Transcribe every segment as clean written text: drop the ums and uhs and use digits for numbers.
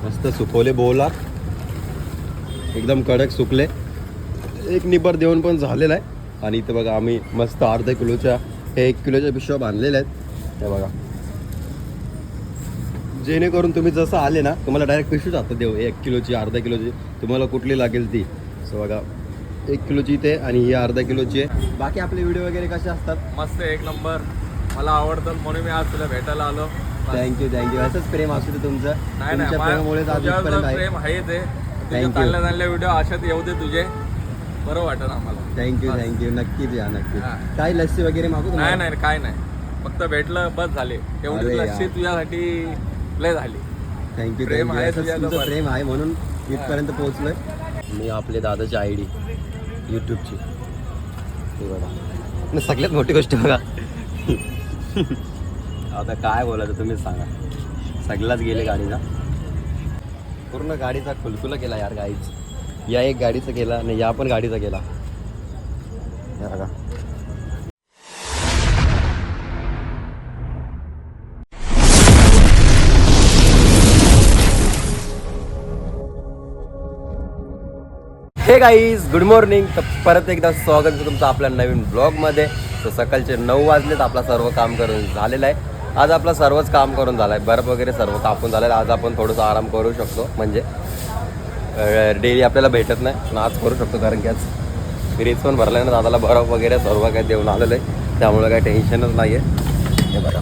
मस्त सुकवले बोला, एकदम कडक सुकले. एक निबर देऊन पण झालेला आहे. आणि इथं बघा आम्ही मस्त अर्धा किलोच्या हे 1 किलोच्या पिशव्या बांधलेल्या आहेत. हे बघा, जेणेकरून तुम्ही जसं आले ना तुम्हाला डायरेक्ट पिशवी जातं देऊ 1 किलोची अर्धा किलोची तुम्हाला कुठली लागेल ती. सो बघा 1 किलोची इथे आणि ही अर्धा किलोची आहे. बाकी आपले व्हिडिओ वगैरे कसे असतात? मस्त, एक नंबर. मला आवडतं म्हणून मी आज तुला भेटायला आलो. Thank you thank you. असंच प्रेम असू दे तुमचं. नाही तुमच्या प्रेमामुळेच आज इथपर्यंत आहे. प्रेम आहे ते. Thank you. चांगल्या चांगल्या व्हिडिओ अशात येऊ दे तुझे, बरं वाटेल आम्हाला. Thank you thank you. नक्कीच या नक्कीच. हा. काय लस्सी वगैरे मागू नाही तुम्हाला? नाही काय नाही, फक्त भेटलं बस झाले. एवढी अरे लस्सी यार. तुझ्यासाठी लय झाली. थँक्यू प्रेम थँक्यू. आहे असंच तुझ्याजवळ. तुमचं प्रेम आहे म्हणून इथपर्यंत पोहोचलोय. मी आपले दादाची ID यूट्यूबची हे बघा. सगळ्यात मोठी गोष्ट बघा. आता काय बोलायचं तुम्हीच सांगा. सगळ्याच गेले गाडीचा, पूर्ण गाडीचा खुलखुला केला यार गाईच. या एक गाडीचा केला आणि या पण गाडीचा केला. हे बघा. हे गाईज, गुड मॉर्निंग. तर परत एकदा स्वागत आहे तुमचं आपल्या नवीन ब्लॉगमध्ये. तर सकाळचे 9 वाजलेत. आपला सर्व काम करून झालेलं आहे. आज आपला सर्वच काम करून झालं आहे. बर्फ वगैरे सर्व कापून झालेलं आहे. आज आपण थोडंसं आराम करू शकतो. म्हणजे डेली आपल्याला भेटत नाही पण आज करू शकतो, कारण की आज रीच पण भरला आहे ना दादाला. बर्फ वगैरे सर्व काही देऊन आलेलं आहे, त्यामुळे काही टेन्शनच नाही आहे. हे बघा,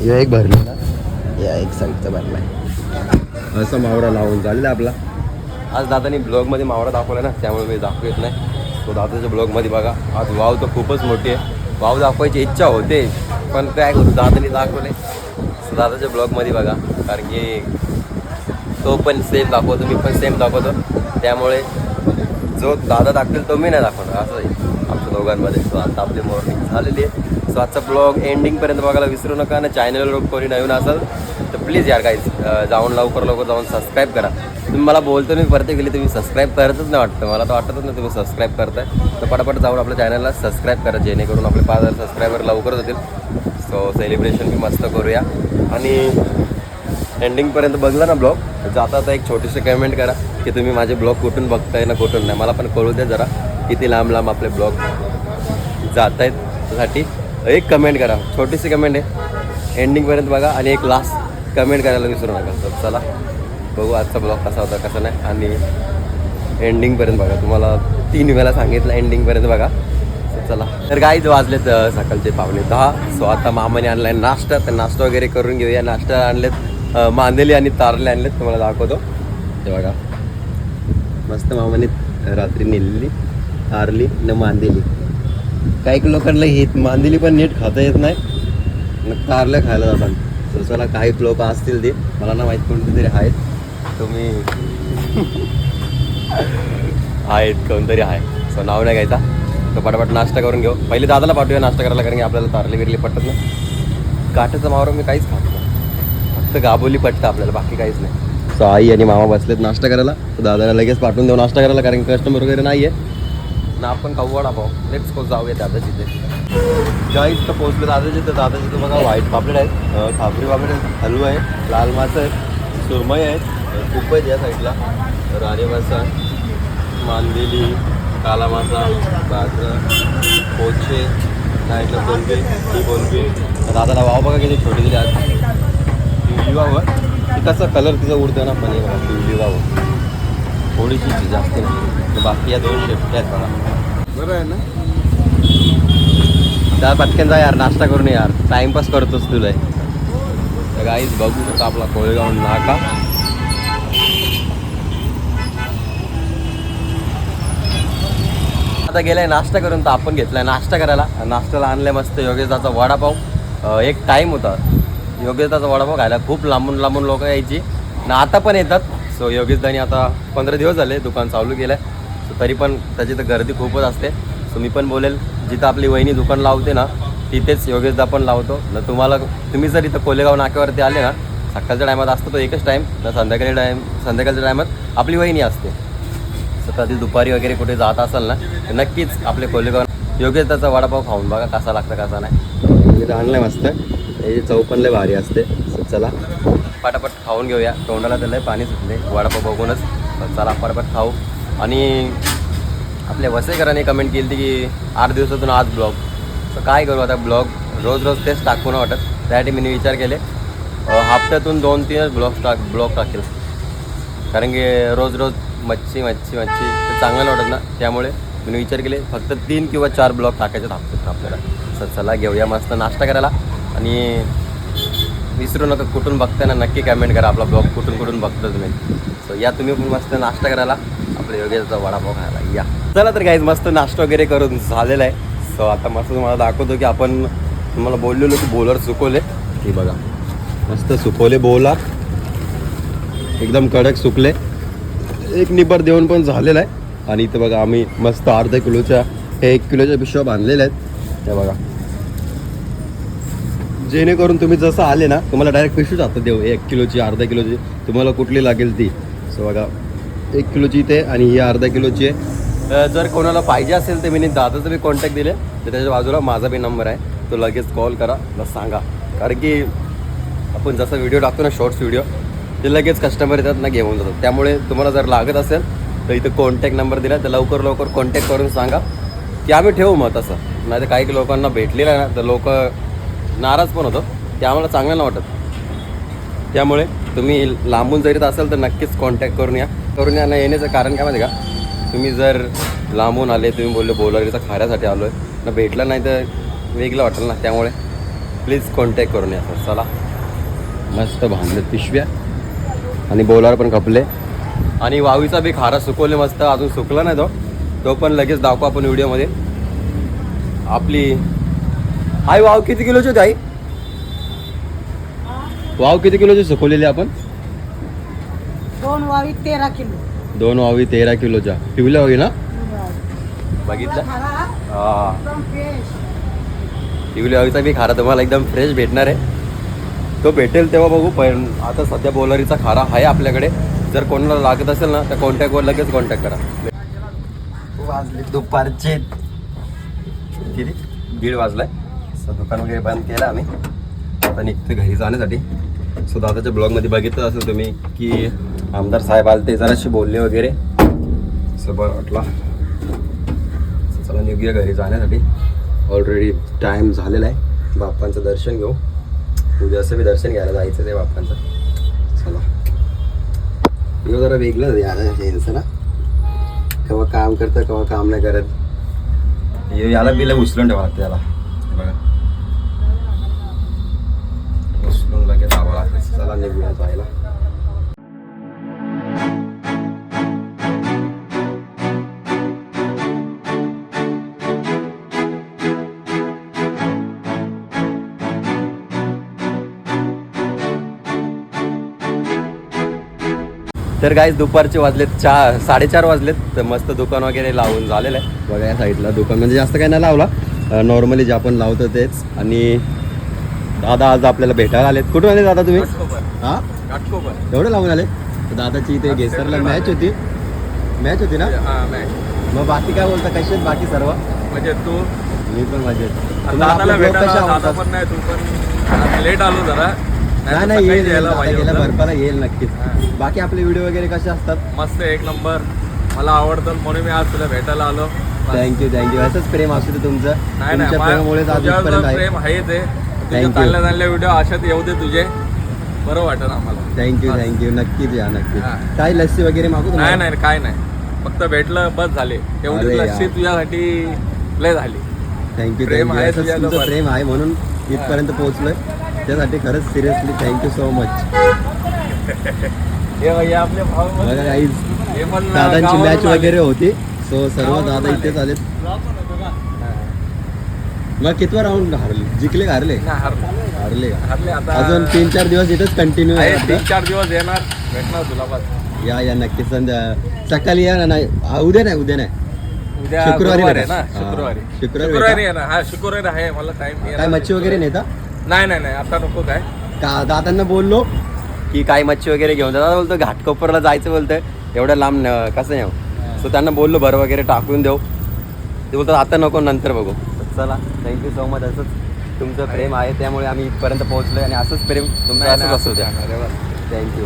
या एक भरलं ना, या एक साईडचा भरला आहे. असं मावरा लावून झालेला आपला. आज दादानी ब्लॉगमध्ये मावरा दाखवला ना, त्यामुळे मी दाखवू येत नाही. तो दादाच्या ब्लॉगमध्ये बघा. आज वाव तर खूपच मोठी आहे. वाव दाखवायची इच्छा होते पण काय करू, दादानी दाखवले. दादाच्या ब्लॉगमध्ये बघा, कारण की तो पण सेम दाखवतो, मी पण सेम दाखवतो. त्यामुळे जो दादा दाखवेल तो मी नाही दाखवणार, असं आहे आमच्या दोघांमध्ये. सो आता आपली मॉर्निंग झालेली आहे. सो आजचा ब्लॉग एंडिंगपर्यंत बघायला विसरू नका. आणि चॅनलवर कोणी नवीन असेल तर प्लीज यार गाईज जाऊन लवकर जाऊन सबस्क्राईब करा. तुम्ही मला बोलतो मी प्रत्येक वेळी तुम्ही सबस्क्राईब करतच नाही वाटतं. मला तर वाटतच नाही तुम्ही सबस्क्राईब करताय. तर पटापट जाऊन आपल्या चॅनलला सबस्क्राईब करा, जेणेकरून आपले 5000 सबस्क्रायबर लवकरच होतील. सो सेलिब्रेशन मी मस्त करूया. आणि एंडिंगपर्यंत बघला ना ब्लॉग, जाता आता एक छोटीशी कमेंट करा की तुम्ही माझे ब्लॉग कुठून बघताय ना कुठून नाही. मला पण कळू द्या जरा किती लांब लांब आपले ब्लॉग जात आहेत. त्यासाठी एक कमेंट करा, छोटीशी कमेंट आहे. एंडिंगपर्यंत बघा आणि एक लास्ट कमेंट करायला विसरू नका. तर चला बघू आजचा ब्लॉग कसा होता कसा नाही. आणि एंडिंगपर्यंत बघा, तुम्हाला 3 वेळा सांगितलं एंडिंगपर्यंत बघा. चला तर गाईज वाजलेत सकाळचे 9:15. सो आता मामाने आणलाय नाश्ता, तर नाश्ता वगैरे करून घेऊया. नाश्ता आणलेत मांदेली आणि तारले आणलेत, तुम्हाला दाखवतो. ते बघा मस्त मामाने रात्री नेलेली तारली न मांदेली. काही लोकांना ही मांदेली पण नीट खाता येत नाही, मग तारल्या खायला जातात. तर चला काही लोक असतील ते, मला ना माहीत कोणते तरी आहेत. तुम्ही आहेत कोणतरी आहे, सो नाव नाही घ्यायचा. तर पटापट नाश्ता करून घेऊ. पहिले दादाला पाठवूया नाश्ता करायला, कारण की आपल्याला तारली बिरली पटत नाही. काठ्याचा मावरा मी काहीच खात नाही, फक्त गाबोली पटतं आपल्याला, बाकी काहीच नाही. सो आई आणि मामा बसलेत नाश्ता करायला. तर दादाला लगेच पाठवून देऊ नाश्ता करायला, कारण की कस्टमर वगैरे नाही आहे ना. आपण खाऊ वडापाव. लेट्स गो, जाऊया दादाची तिथे. गाईज तर पोहोचले दादाची. तर दादाची तर बघा व्हाईट पापलेट आहेत, खापरी पापलेट आहेत, हलवा आहे, लाल मासा आहे, सुरमई आहेत, खूप आहेत या साईडला. राणी मासा, मांदेली, काला मासा, गाजर, पोचे, साईडला बोलबी, ही बोलबी. दादाला वाव बघा किती छोटी दिली आज. पिवली वाव ती कसा कलर तिचा उडतं ना, पण हे बघा पिवली वाव थोडीशी जास्त नाही. बाकी या 2 शेफ्टी आहेत बघा. बरं आहे ना. त्या पटकन जा यार, नाश्ता करून यार, टाइमपास करतोस तुला. तर गाईज बघू शकता आपला कोळेगाव नाका. आता गेलाय नाश्ता करून, तर आपण घेतलाय नाश्ता करायला. नाश्त्याला आणलाय मस्त योगेशदाचा वडापाव. एक टाईम होता योगेशदाचा वडापाव खायला, खूप लांबून लांबून लोक यायची ना, आता पण येतात. सो योगेशदानी आता 15 दिवस झाले दुकान चालू केलं आहे. सो तरी पण त्याची तर गर्दी खूपच असते. सो मी पण बोलेल, जिथं आपली वहिनी दुकान लावते ना तिथेच योगेशदा पण लावतो ना. तुम्ही जर इथं कोलेगाव नाक्यावरती आले ना, सकाळच्या टायमात असतो तो एकच टाईम ना, संध्याकाळच्या टायमात आपली वहिनी असते. सो कधी दुपारी वगैरे कुठे जात असाल ना, तर नक्कीच आपले कोलेगाव योगेशदाचा वडापाव खाऊन बघा कसा लागतं कसा नाही. आणलाय मस्त, याची चव पण लय भारी असते. सो चला पटापट खाऊन घेऊया. तोंडाला त्याला पाणी सुटले वडापाव बघूनच. तर चला पटापट खाऊ. आणि आपल्या वसईकरांनी कमेंट केली होती की 8 दिवसातून आज ब्लॉग. तर काय करू आता, ब्लॉग रोज रोज तेच टाकू नाही वाटत. त्यासाठी मी विचार केले हप्त्यातून 2-3 ब्लॉग टाकेल. कारण की रोज रोज मच्छी मच्छी मच्छी ते चांगलं नाही वाटत ना. त्यामुळे मी विचार केले फक्त 3 किंवा 4 ब्लॉग टाकायचे हप्त्यातून आपल्याला. तर चला घेऊया मस्त नाश्ता करायला. आणि विसरू नका कुठून बघताना नक्की कमेंट करा आपला ब्लॉग कुठून बघतो तुम्ही. सो या तुम्ही पण मस्त नाश्ता करायला आपल्या योगेशचा वडापाव खायला या. चला तर गाईज मस्त नाश्ता वगैरे करून झालेला आहे. सो आता मस्त तुम्हाला दाखवतो की आपण तुम्हाला बोललेलो की बोलर सुकवले. की बघा मस्त सुकवले बोलर, एकदम कडक सुकले. एक निबर देऊन पण झालेला आहे. आणि इथं बघा आम्ही मस्त अर्धा किलोच्या हे 1 किलोच्या पिशव्या बांधलेल्या आहेत. हे बघा जेणेकरून तुम्ही जसं आले ना तुम्हाला डायरेक्ट पिशवी जातं देऊ 1 किलोची अर्धा किलोची तुम्हाला कुठली लागेल ती. सो बघा 1 किलोची इथे आणि ही अर्धा किलोची आहे. जर कोणाला पाहिजे असेल तर मी दादाचं मी कॉन्टॅक्ट दिले तर त्याच्या बाजूला माझा बी नंबर आहे. तो लगेच कॉल करा बस सांगा. कारण की आपण जसं व्हिडिओ टाकतो ना शॉर्ट्स व्हिडिओ ते लगेच कस्टमर येतात ना घेऊन जातात. त्यामुळे तुम्हाला जर लागत असेल तर इथं कॉन्टॅक्ट नंबर दिला तर लवकर कॉन्टॅक्ट करून सांगा की आम्ही ठेवू मग तसं. नाही तर काही लोकांना भेटलेलं आहे ना तर लोक नाराज पण होतो. ते आम्हाला चांगलं नाही वाटत. त्यामुळे तुम्ही लांबून जर येत असाल तर नक्कीच कॉन्टॅक्ट करून या ना. येण्याचं कारण काय माहिती का, तुम्ही जर लांबून आले तुम्ही बोलले बोलारीचा खाऱ्यासाठी आलो आहे ना भेटलं नाही तर वेगळं वाटेल ना. त्यामुळे प्लीज कॉन्टॅक्ट करून या. चला मस्त बांधले पिशव्या आणि बोलार पण खपले. आणि वावीचा बी खारा सुकवले मस्त. अजून सुकला नाही तो पण लगेच दाखवू आपण व्हिडिओमध्ये. आपली आई वाव किती किलोची होती आई? वाव किती किलोची सुकवलेली आपण? 2 वावी 13 किलो. 2 वावी 13 किलोच्या पिवल्या होई ना. बघितलं हा पिवल्या वावीचा बी खारा तुम्हाला एकदम फ्रेश भेटणार आहे. तो भेटेल तेव्हा बघू. पण आता सध्या बोलारीचा खारा आहे आपल्याकडे. जर कोणाला लागत असेल ना तर कॉन्टॅक्टवर लगेच कॉन्टॅक्ट करा. वाजले दुपारचे किती 1:30 वाजलाय. दुकान वगैरे बंद केलं आम्ही. आता निघतो घरी जाण्यासाठी. सो दादाच्या ब्लॉगमध्ये बघितलं असेल तुम्ही की आमदार साहेब आले ते जराशी बोलले वगैरे. सो बरं वाटला. चला निघूया घरी जाण्यासाठी. ऑलरेडी टाईम झालेला आहे. बाप्पांचं दर्शन घेऊ. उद्या असं बी दर्शन घ्यायला जायचं आहे बाप्पांचं. चला यो जरा वेगळं यांचं ना. केव्हा काम करतं केव्हा काम नाही करत. याला बिला उचलून ठेवा लागतं त्याला. बघा उचलून लगेच आवा लागतं. चला निघूया जायला. तर गाईज दुपारचे वाजलेत 4:30 वाजलेत. तर मस्त दुकान वगैरे लावून झालेलं आहे. बघा या साईडला दुकान म्हणजे जास्त काही नाही लावला. नॉर्मली जे आपण लावतो तेच. आणि दादा आज आपल्याला भेटायला आलेत. कुठून आले दादा तुम्ही? हां एवढं लावून आले. तर दादाची इथे गेसरला मॅच होती ना. मग बाकी काय बोलता कसे आहेत बाकी सर्व? म्हणजे तू मी पण मजेत. दादाला भेटायला दादा पण नाही तू पण लेट आलो जरा. नाही येईल गेला बर्फाला येईल नक्कीच. बाकी आपले व्हिडिओ वगैरे कसे असतात? मस्त 1 नंबर. मला आवडतं म्हणून मी आज तुला भेटायला आलो. थँक्यू असंच प्रेम असू दे तुमचं. तुमच्या प्रेमामुळेच आज इथपर्यंत आहे. प्रेम आहे ते. चांगल्या व्हिडिओ अशात येऊ दे तुझे. बरं वाटेल आम्हाला. थँक्यू नक्कीच या नक्की. काय लस्सी वगैरे मागू? नाही काय नाही. फक्त भेटलं बस झाले. तेवढी लस्सी तुझ्यासाठी लय झाली. थँक्यू प्रेम आहे तुमचं प्रेम आहे म्हणून इथपर्यंत पोहोचलोय. त्यासाठी खरंच सिरियसली थँक्यू सो मच. हे भैया आपले भाऊ बघा गाईज हे पण दादांची मॅच वगैरे होती. सो सर्व दादा इथेच आलेत. मग कितवा राऊंड हारले? जिंकले हारले? हारले आता अजून 3-4 दिवस इथेच कंटिन्यू आहे. 3-4 दिवस येणार भेटणार तुला बस. या नक्कीच. सकाळी या ना. नाही उद्या नाही उद्या शुक्रवारी आहे ना. शुक्रवारी आहे ना. हा शुक्रवारी आहे. मला टाइम काय मच्छी वगैरे नेता? नाही आता नको. काय का दादांना बोललो की काय मच्छी वगैरे घेऊन दादा बोलतो घाटकोपरला जायचं बोलतोय. एवढं लांब कसं येऊ. सो त्यांना बोललो भर वगैरे टाकून देऊ. ते बोलतात आता नको नंतर बघू. चला थँक्यू सो मच. असंच तुमचं प्रेम आहे त्यामुळे आम्ही इथपर्यंत पोहोचलोय आणि असंच प्रेम तुमचं असंच असू द्या. थँक्यू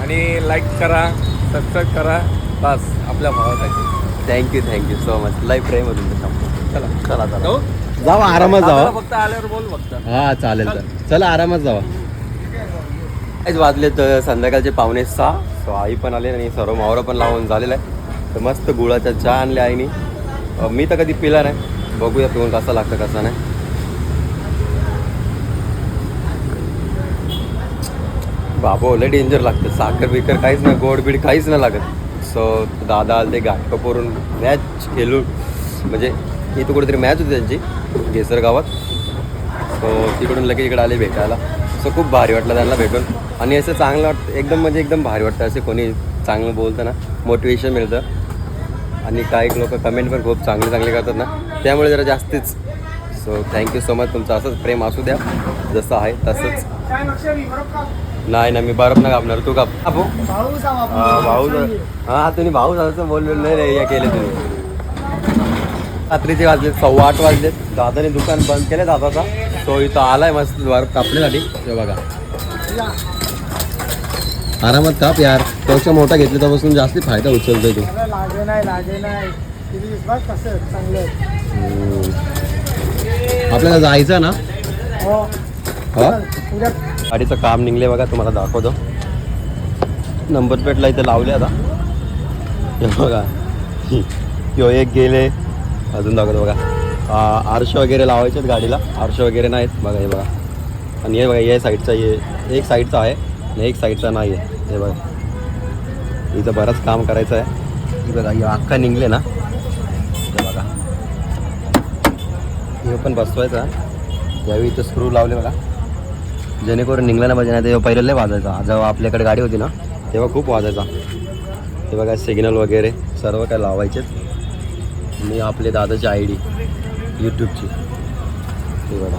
आणि लाईक करा, सबस्क्राईब करा, बस आपल्या भावासाठी. Thank you so much. लय प्रेम आहे तुमचं. चला चला चला जाऊ? जावा आरामात आपल्याला जावा. फक्त आल्यावर बोल फक्त. हा चालेल तर चला आरामात जावा. काहीच वाजलेत संध्याकाळचे 5:45. सो आई पण आले आणि सर्व मावरं पण लावून झालेलं आहे. तर मस्त गुळाचा चहा आणल्या आईने. मी तर कधी पिला नाही, बघूया पिऊन कसं लागतं कसं नाही. बाबा लय डेंजर लागतं. साखर बिकर काहीच नाही, गोड बीड काहीच नाही लागत. सो दादा आले ते घाटकोपरून मॅच खेळून, म्हणजे इथं कुठेतरी मॅच होती त्यांची गेसर गावात. सो तिकडून लगेच इकडे आले भेटायला. सो खूप भारी वाटलं त्यांना भेटून आणि असं चांगलं वाटतं एकदम, म्हणजे एकदम भारी वाटतं. असे कोणी चांगलं बोलतं ना, मोटिवेशन मिळतं. आणि काही लोक कमेंट पण खूप चांगले करतात ना, त्यामुळे जरा जास्तीच. So thank you so much. तुमचं असंच प्रेम असू द्या, जसं आहे तसंच. नाही ना, मी बरफ ना कापणार, तू काप. भाऊ हां तुम्ही भाऊ असं बोललेलं नाही रे, या केले तुम्ही. रात्रीचे वाजले 8:15 वाजले. दादाने दुकान बंद केलं दादाचा. तो इथं आलाय मस्त बर्फ कापण्यासाठी. ते बघा आरामात काप यार. पेक्षा मोठा घेतला त्यापासून जास्ती फायदा उचलतोय तू. आपल्याला जायचं ना. हा गाडीचं काम निघले बघा, तुम्हाला दाखवतो. नंबर प्लेटला इथे लावले आता. हे बघा किंवा एक गेले. अजून दाखवतो बघा. आरशे वगैरे लावायचे आहेत गाडीला. आरशे वगैरे नाहीत बघा. हे बघा. आणि हे बघा या साईडचा, एक साईडचा आहे आणि एक साईडचा नाही आहे. हे बघा इथं बरंच काम करायचं आहे. हे बघा हे अख्खा निघले ना. हे बघा हे पण बसवायचा. यावेळी इथं स्क्रू लावले बघा, जेणेकरून निघला ना पाहिजे. नाही तेव्हा पहिलं लय वाजायचा. जेव्हा आपल्याकडे गाडी होती ना तेव्हा खूप वाजायचा. हे बघा सिग्नल वगैरे सर्व काय लावायचेच. मी आपले दादाची ID यूट्यूबची. हे बघा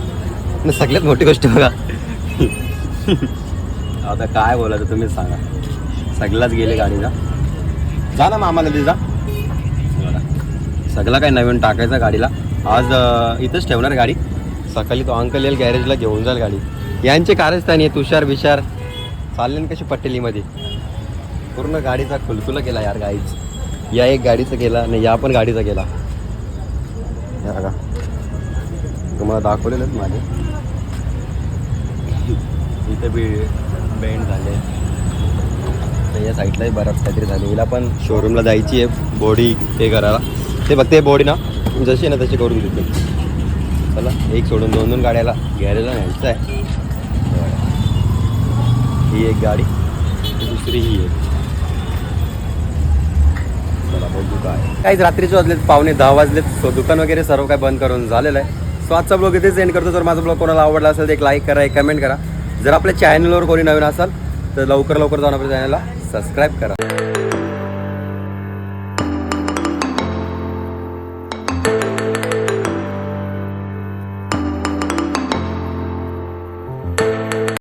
आणि सगळ्यात मोठी गोष्ट बघा. आता काय बोलायचं तुम्हीच सांगा. सगळ्याच गेले गाडीला. जा ना मामाला ते जा. सगळं काय नवीन टाकायचं गाडीला. आज इथंच ठेवणार गाडी. सकाळी तो अंकल येईल गॅरेजला घेऊन जाईल गाडी. यांचे कारस्थानी आहे तुषार बिषार चालले ना कशी पटेलीमध्ये. पूर्ण गाडीचा खुलखुला केला यार गाईच. या एक गाडीचा केला आणि या पण गाडीचा केला. या बघा तुम्हाला दाखवलेलंच माझे. इथे बी बेंड झाले. तर या साईडलाही बराच काहीतरी झाले. हिला पण शोरूमला जायची आहे बॉडी हे करायला. ते बघते बॉडी ना जशी ना तशी करून देते. चला एक सोडून 2 गाड्याला गॅरेजला न्यायचं आहे. ही एक गाडी, दुसरी ही एक. चला बघू काय. काहीच रात्रीचे वाजलेत 9:15 वाजलेत. सो दुकान वगैरे सर्व काय बंद करून झालेलं आहे. सो आजचा ब्लॉग इथेच एंड करतो. जर माझा ब्लॉग कोणाला आवडला असेल तर एक लाईक करा, एक कमेंट करा. जर आपल्या चॅनलवर कोणी नवीन असाल तर लवकर जाऊन आपल्या चॅनलला सबस्क्राईब करा.